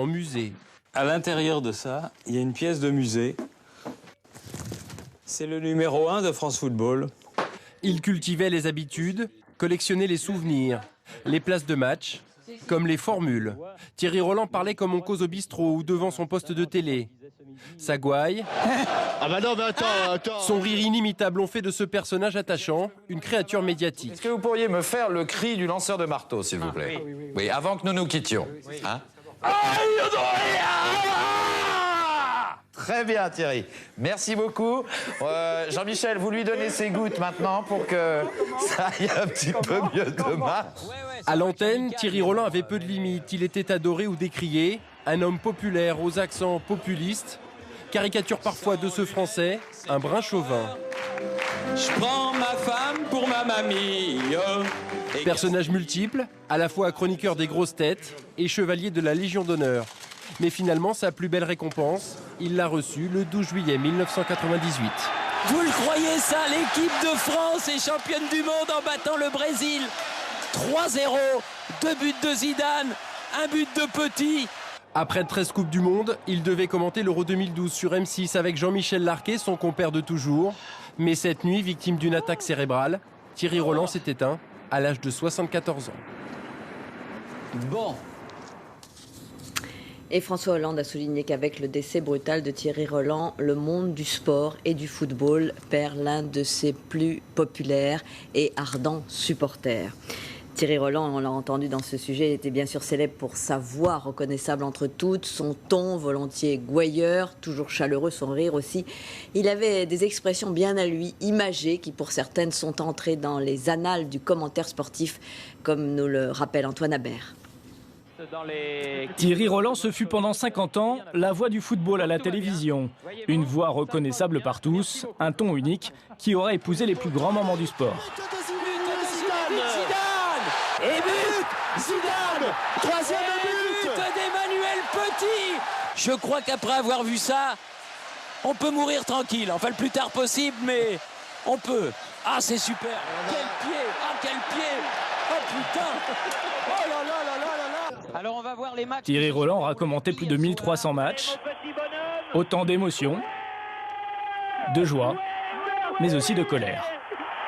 En musée. À l'intérieur de ça, il y a une pièce de musée. C'est le numéro 1 de France Football. Il cultivait les habitudes, collectionnait les souvenirs, les places de match, comme les formules. Thierry Roland parlait comme on cause au bistrot ou devant son poste de télé. Sa gouaille, Ah bah non, mais attends. son rire inimitable ont fait de ce personnage attachant une créature médiatique. Est-ce que vous pourriez me faire le cri du lanceur de marteau, s'il vous plaît? Oui, avant que nous nous quittions. Hein? Très bien, Thierry. Merci beaucoup. Jean-Michel, vous lui donnez ses gouttes maintenant pour que ça aille un petit peu mieux demain. À l'antenne, Thierry Roland avait peu de limites. Il était adoré ou décrié. Un homme populaire aux accents populistes. Caricature parfois de ce français, un brin chauvin. Je prends ma femme pour ma mamie. Personnage multiple, à la fois chroniqueur des grosses têtes et chevalier de la Légion d'honneur. Mais finalement, sa plus belle récompense, il l'a reçue le 12 juillet 1998. Vous le croyez ça, l'équipe de France est championne du monde en battant le Brésil. 3-0, 2 buts de Zidane, 1 but de Petit. Après 13 Coupes du Monde, il devait commenter l'Euro 2012 sur M6 avec Jean-Michel Larquet, son compère de toujours. Mais cette nuit, victime d'une attaque cérébrale, Thierry Roland s'est éteint à l'âge de 74 ans. Bon. Et François Hollande a souligné qu'avec le décès brutal de Thierry Roland, le monde du sport et du football perd l'un de ses plus populaires et ardents supporters. Thierry Roland, on l'a entendu dans ce sujet, était bien sûr célèbre pour sa voix reconnaissable entre toutes, son ton volontiers gouailleur, toujours chaleureux, son rire aussi. Il avait des expressions bien à lui, imagées, qui pour certaines sont entrées dans les annales du commentaire sportif, comme nous le rappelle Antoine Habert. Thierry Roland, ce fut pendant 50 ans la voix du football à la télévision. Une voix reconnaissable par tous, un ton unique qui aura épousé les plus grands moments du sport. Et but Zidane, troisième but d'Emmanuel Petit. Je crois qu'après avoir vu ça, on peut mourir tranquille. Enfin, le plus tard possible, mais on peut. Ah, c'est super. Quel pied. Ah, quel pied. Oh, putain. Oh là là là là là là. Alors, on va voir les matchs. Thierry Roland aura commenté plus de 1300 matchs. Autant d'émotions, de joie, mais aussi de colère.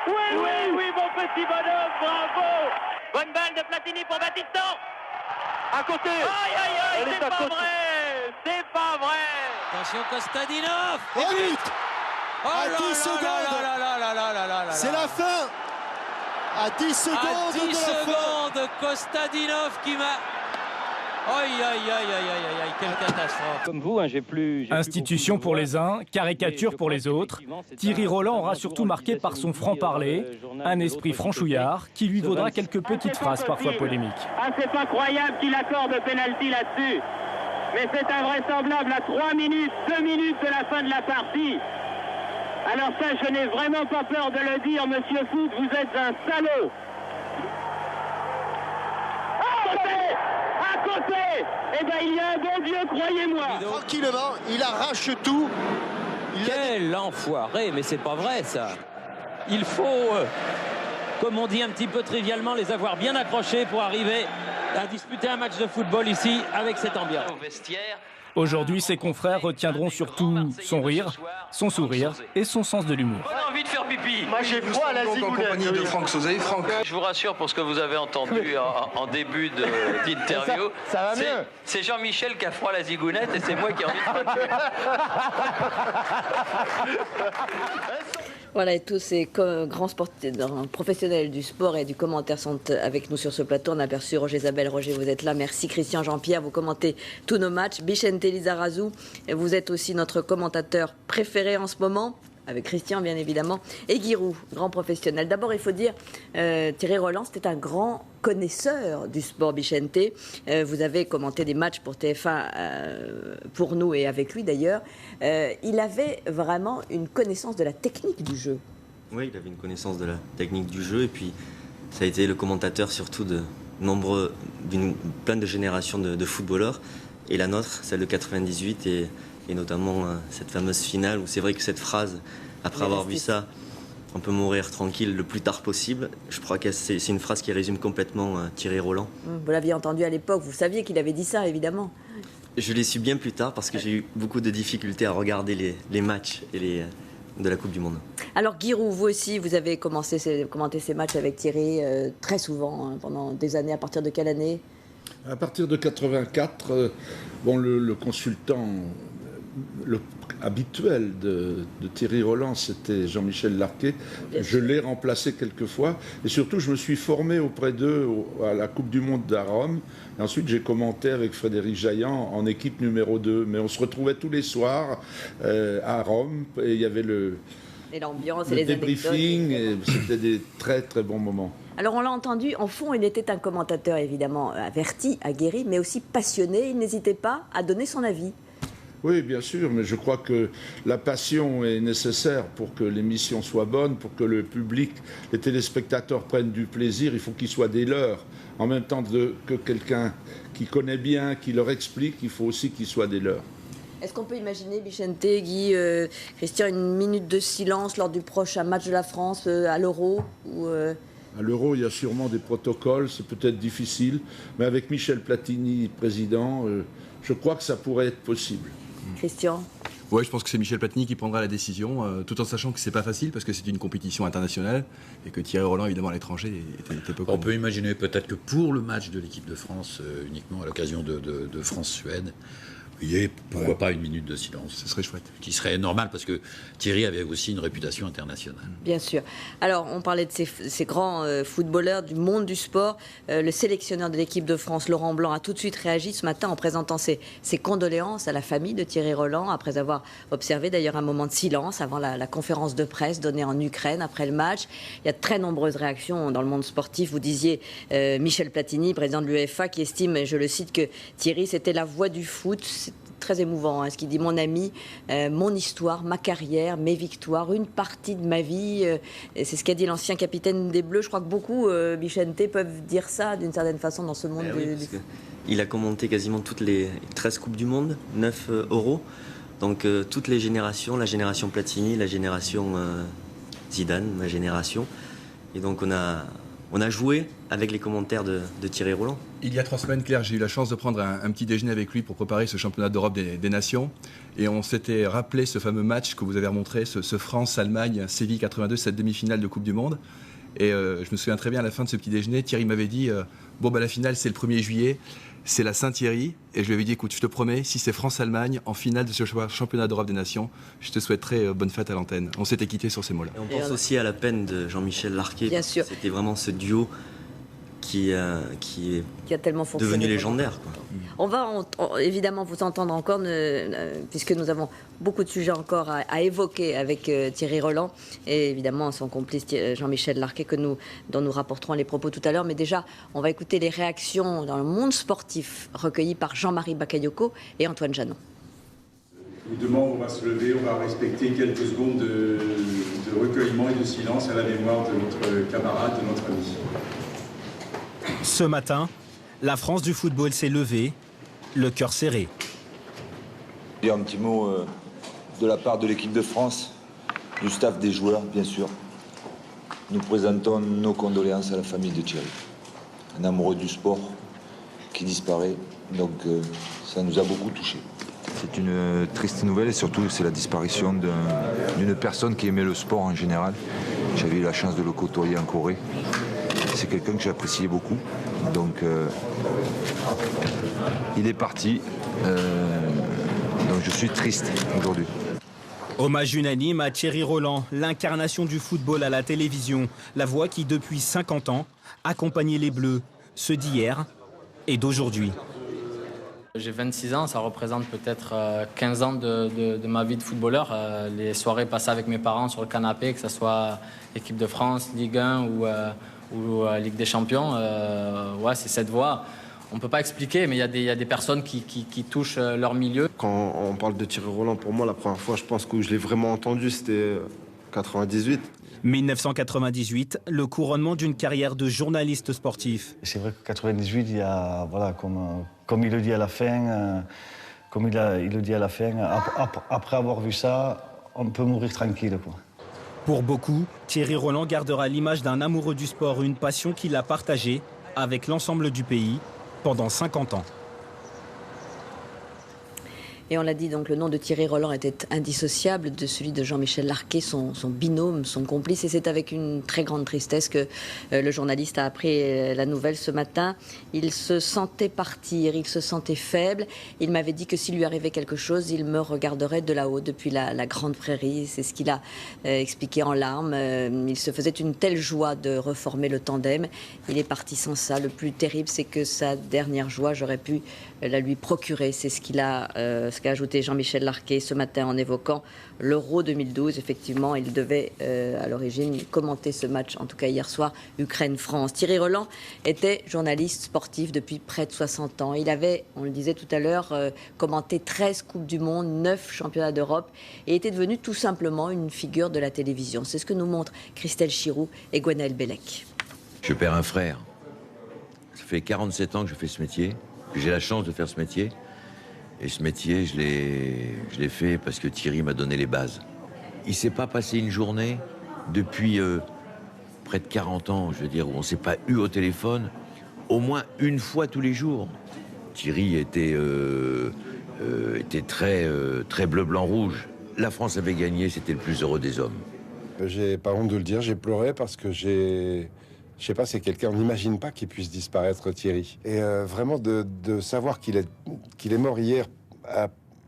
Oui, mon petit bonhomme, bravo. Bonne balle de Platini pour Battiston. À côté. Aïe, c'est pas vrai. Attention, Kostadinov. Oh, but Oh à là 10 là secondes. là là là là là là là. C'est la fin. À 10 secondes À 10 de la fin. secondes, Kostadinov qui m'a... Aïe, quelle catastrophe. Comme vous, j'ai plus. Institution pour les uns, caricature pour les autres. Thierry Roland aura surtout marqué par son franc-parler, un esprit franchouillard qui lui vaudra quelques petites phrases parfois polémiques. Ah, c'est incroyable qu'il accorde pénalty là-dessus. Mais c'est invraisemblable à 3 minutes, 2 minutes de la fin de la partie. Alors ça, je n'ai vraiment pas peur de le dire, monsieur Foot, vous êtes un salaud. À côté, eh ben, il y a un bon Dieu, croyez-moi. Tranquillement, il arrache tout. Quel enfoiré, mais c'est pas vrai ça. Il faut, comme on dit un petit peu trivialement, les avoir bien accrochés pour arriver à disputer un match de football ici avec cette ambiance. Aujourd'hui, ses confrères retiendront surtout son rire, son sourire et son sens de l'humour. On a envie de faire pipi. Moi, j'ai froid à la zigounette. de Franck Sauzet. Franck. Je vous rassure pour ce que vous avez entendu en début d'interview. Ça va mieux. C'est Jean-Michel qui a froid à la zigounette et c'est moi qui ai envie de me tuer. Voilà, et tous ces grands professionnels du sport et du commentaire sont avec nous sur ce plateau. On a aperçu Roger Zabel. Roger, vous êtes là. Merci. Christian Jean-Pierre, vous commentez tous nos matchs. Bichente Lizarazu, vous êtes aussi notre commentateur préféré en ce moment, avec Christian bien évidemment. Et Giroud, grand professionnel. D'abord, il faut dire, Thierry Roland, c'était un grand connaisseur du sport, Bichente. Vous avez commenté des matchs pour TF1, pour nous et avec lui d'ailleurs. Il avait vraiment une connaissance de la technique du jeu. Oui, il avait une connaissance de la technique du jeu et puis ça a été le commentateur surtout d'une plein de générations de footballeurs. Et la nôtre, celle de 98 et notamment cette fameuse finale où c'est vrai que cette phrase, après avoir vu ça, on peut mourir tranquille le plus tard possible. Je crois que c'est une phrase qui résume complètement Thierry Roland. Vous l'aviez entendu à l'époque, vous saviez qu'il avait dit ça évidemment. Je l'ai su bien plus tard parce que j'ai eu beaucoup de difficultés à regarder les matchs de la Coupe du Monde. Alors Giroud, vous aussi, vous avez commenté ces matchs avec Thierry très souvent, hein, pendant des années. À partir de quelle année? À partir de 84, le consultant habituel de Thierry Roland, c'était Jean-Michel Larquet. Je l'ai remplacé quelques fois. Et surtout, je me suis formé auprès d'eux à la Coupe du Monde à Rome. Et ensuite, j'ai commenté avec Frédéric Jaillant en équipe numéro 2. Mais on se retrouvait tous les soirs à Rome. Et il y avait et l'ambiance et les débriefing. Et c'était des très, très bons moments. Alors on l'a entendu, en fond, il était un commentateur évidemment averti, aguerri, mais aussi passionné. Il n'hésitait pas à donner son avis. Oui, bien sûr, mais je crois que la passion est nécessaire pour que l'émission soit bonne, pour que le public, les téléspectateurs prennent du plaisir. Il faut qu'ils soient des leurs. En même temps que quelqu'un qui connaît bien, qui leur explique, il faut aussi qu'ils soient des leurs. Est-ce qu'on peut imaginer, Bichente, Guy, Christian, une minute de silence lors du prochain match de la France à l'Euro À l'Euro, il y a sûrement des protocoles, c'est peut-être difficile, mais avec Michel Platini, président, je crois que ça pourrait être possible. Christian? Oui, je pense que c'est Michel Platini qui prendra la décision, tout en sachant que c'est pas facile parce que c'est une compétition internationale et que Thierry Roland, évidemment, à l'étranger, était peu connu. On peut imaginer peut-être que pour le match de l'équipe de France, uniquement à l'occasion de France-Suède, il y ait, pourquoi pas, une minute de silence. Ce serait chouette. Qui serait normal, parce que Thierry avait aussi une réputation internationale. Bien sûr. Alors, on parlait de ces grands footballeurs du monde du sport. Le sélectionneur de l'équipe de France, Laurent Blanc, a tout de suite réagi ce matin en présentant ses condoléances à la famille de Thierry Roland, après avoir observé d'ailleurs un moment de silence avant la conférence de presse donnée en Ukraine après le match. Il y a de très nombreuses réactions dans le monde sportif. Vous disiez Michel Platini, président de l'UEFA, qui estime, je le cite, que Thierry, c'était la voix du foot. C'est très émouvant, hein, ce qu'il dit, mon ami, mon histoire, ma carrière, mes victoires, une partie de ma vie. Et c'est ce qu'a dit l'ancien capitaine des Bleus. Je crois que beaucoup, Bichente, peuvent dire ça d'une certaine façon dans ce monde du foot. Il a commenté quasiment toutes les 13 Coupes du Monde, 9 euros. Donc toutes les générations, la génération Platini, la génération Zidane, ma génération. Et donc on a joué avec les commentaires de Thierry Roland. Il y a 3 semaines, Claire, j'ai eu la chance de prendre un petit déjeuner avec lui pour préparer ce championnat d'Europe des Nations. Et on s'était rappelé ce fameux match que vous avez remontré, ce France-Allemagne, Séville 82, cette demi-finale de Coupe du Monde. Et je me souviens très bien, à la fin de ce petit déjeuner, Thierry m'avait dit la finale, c'est le 1er juillet, c'est la Saint-Thierry. Et je lui avais dit, écoute, je te promets, si c'est France-Allemagne, en finale de ce championnat d'Europe des Nations, je te souhaiterais bonne fête à l'antenne. On s'était quitté sur ces mots-là. Et on pense aussi à la peine de Jean-Michel Larquet. Bien sûr. C'était vraiment ce duo qui est tellement devenu légendaire, quoi. On va évidemment vous entendre encore, puisque nous avons beaucoup de sujets encore à évoquer avec Thierry Roland et évidemment son complice Jean-Michel Larquet dont nous rapporterons les propos tout à l'heure. Mais déjà, on va écouter les réactions dans le monde sportif recueillies par Jean-Marie Bakayoko et Antoine Janon. Évidemment, on va se lever, on va respecter quelques secondes de recueillement et de silence à la mémoire de notre camarade, de notre ami. Ce matin, la France du football s'est levée, le cœur serré. Il y a un petit mot de la part de l'équipe de France, du staff des joueurs, bien sûr. Nous présentons nos condoléances à la famille de Thierry. Un amoureux du sport qui disparaît, donc ça nous a beaucoup touchés. C'est une triste nouvelle et surtout c'est la disparition d'une personne qui aimait le sport en général. J'avais eu la chance de le côtoyer en Corée. C'est quelqu'un que j'appréciais beaucoup. Donc il est parti. Donc je suis triste aujourd'hui. Hommage unanime à Thierry Roland, l'incarnation du football à la télévision. La voix qui, depuis 50 ans, accompagnait les Bleus, ceux d'hier et d'aujourd'hui. J'ai 26 ans, ça représente peut-être 15 ans de ma vie de footballeur. Les soirées passées avec mes parents sur le canapé, que ce soit équipe de France, Ligue 1 ou Ligue des Champions, c'est cette voix. On ne peut pas expliquer, mais il y a des personnes qui touchent leur milieu. Quand on parle de Thierry Roland, pour moi, la première fois, je pense que je l'ai vraiment entendu, c'était 98. 1998, le couronnement d'une carrière de journaliste sportif. C'est vrai que 98, il y a, comme il le dit à la fin, après avoir vu ça, on peut mourir tranquille, quoi. Pour beaucoup, Thierry Roland gardera l'image d'un amoureux du sport, une passion qu'il a partagée avec l'ensemble du pays pendant 50 ans. Et on l'a dit, donc le nom de Thierry Roland était indissociable de celui de Jean-Michel Larquet, son binôme, son complice. Et c'est avec une très grande tristesse que le journaliste a appris la nouvelle ce matin. Il se sentait partir, il se sentait faible. Il m'avait dit que s'il lui arrivait quelque chose, il me regarderait de là-haut, depuis la grande prairie. C'est ce qu'il a expliqué en larmes. Il se faisait une telle joie de reformer le tandem. Il est parti sans ça. Le plus terrible, c'est que sa dernière joie, j'aurais pu la lui procurer. C'est ce qu'a ajouté Jean-Michel Larquet ce matin en évoquant l'Euro 2012. Effectivement, il devait à l'origine commenter ce match, en tout cas hier soir, Ukraine-France. Thierry Roland était journaliste sportif depuis près de 60 ans. Il avait, on le disait tout à l'heure, commenté 13 Coupes du Monde, 9 Championnats d'Europe et était devenu tout simplement une figure de la télévision. C'est ce que nous montrent Christelle Chiroux et Gwenaël Bellec. Je perds un frère. Ça fait 47 ans que je fais ce métier. J'ai la chance de faire ce métier. Et ce métier, je l'ai fait parce que Thierry m'a donné les bases. Il ne s'est pas passé une journée depuis près de 40 ans, je veux dire, où on ne s'est pas eu au téléphone au moins une fois tous les jours. Thierry était très bleu, blanc, rouge. La France avait gagné, c'était le plus heureux des hommes. J'ai pas honte de le dire, j'ai pleuré parce que je sais pas, c'est quelqu'un, on n'imagine pas qu'il puisse disparaître, Thierry. Et vraiment de savoir qu'il est mort hier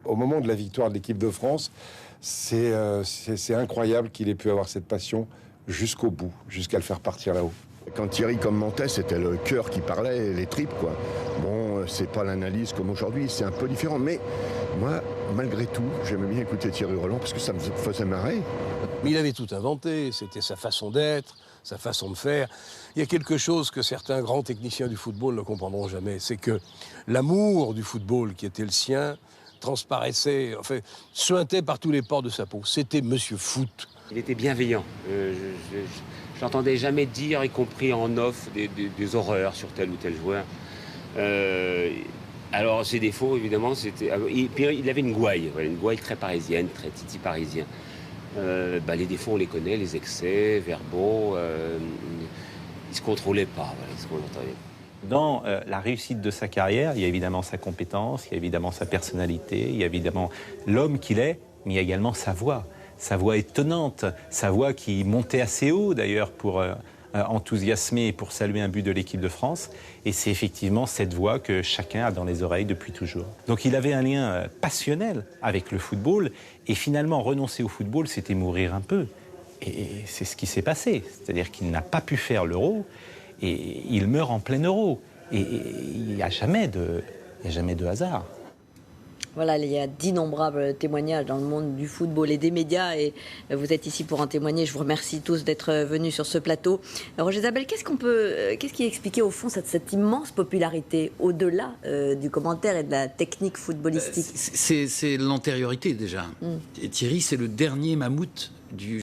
au moment de la victoire de l'équipe de France, c'est incroyable qu'il ait pu avoir cette passion jusqu'au bout, jusqu'à le faire partir là-haut. Quand Thierry commentait, c'était le cœur qui parlait, les tripes, quoi. Bon, c'est pas l'analyse comme aujourd'hui, c'est un peu différent. Mais moi, malgré tout, j'aimais bien écouter Thierry Roland parce que ça me faisait marrer. Mais il avait tout inventé, c'était sa façon d'être, sa façon de faire. Il y a quelque chose que certains grands techniciens du football ne comprendront jamais, c'est que l'amour du football qui était le sien transparaissait, enfin, suintait par tous les pores de sa peau. C'était Monsieur Foot. Il était bienveillant. Je n'entendais jamais dire, y compris en off, des horreurs sur tel ou tel joueur. Alors, ses défauts, évidemment, c'était... Puis il avait une gouaille très parisienne, très titi parisien. Les défauts, on les connaît, les excès verbaux. Il ne se contrôlait pas. Voilà, il se contrôlait. Dans la réussite de sa carrière, il y a évidemment sa compétence, il y a évidemment sa personnalité, il y a évidemment l'homme qu'il est, mais il y a également sa voix étonnante, sa voix qui montait assez haut d'ailleurs pour enthousiasmer et pour saluer un but de l'équipe de France. Et c'est effectivement cette voix que chacun a dans les oreilles depuis toujours. Donc il avait un lien passionnel avec le football et finalement renoncer au football, c'était mourir un peu. Et c'est ce qui s'est passé, c'est-à-dire qu'il n'a pas pu faire l'Euro et il meurt en plein Euro. Et il n'y a jamais de hasard. Voilà, il y a d'innombrables témoignages dans le monde du football et des médias et vous êtes ici pour en témoigner. Je vous remercie tous d'être venus sur ce plateau. Roger Zabel, qu'est-ce qui expliquait au fond cette immense popularité au-delà du commentaire et de la technique footballistique? C'est l'antériorité déjà. Et Thierry, c'est le dernier mammouth du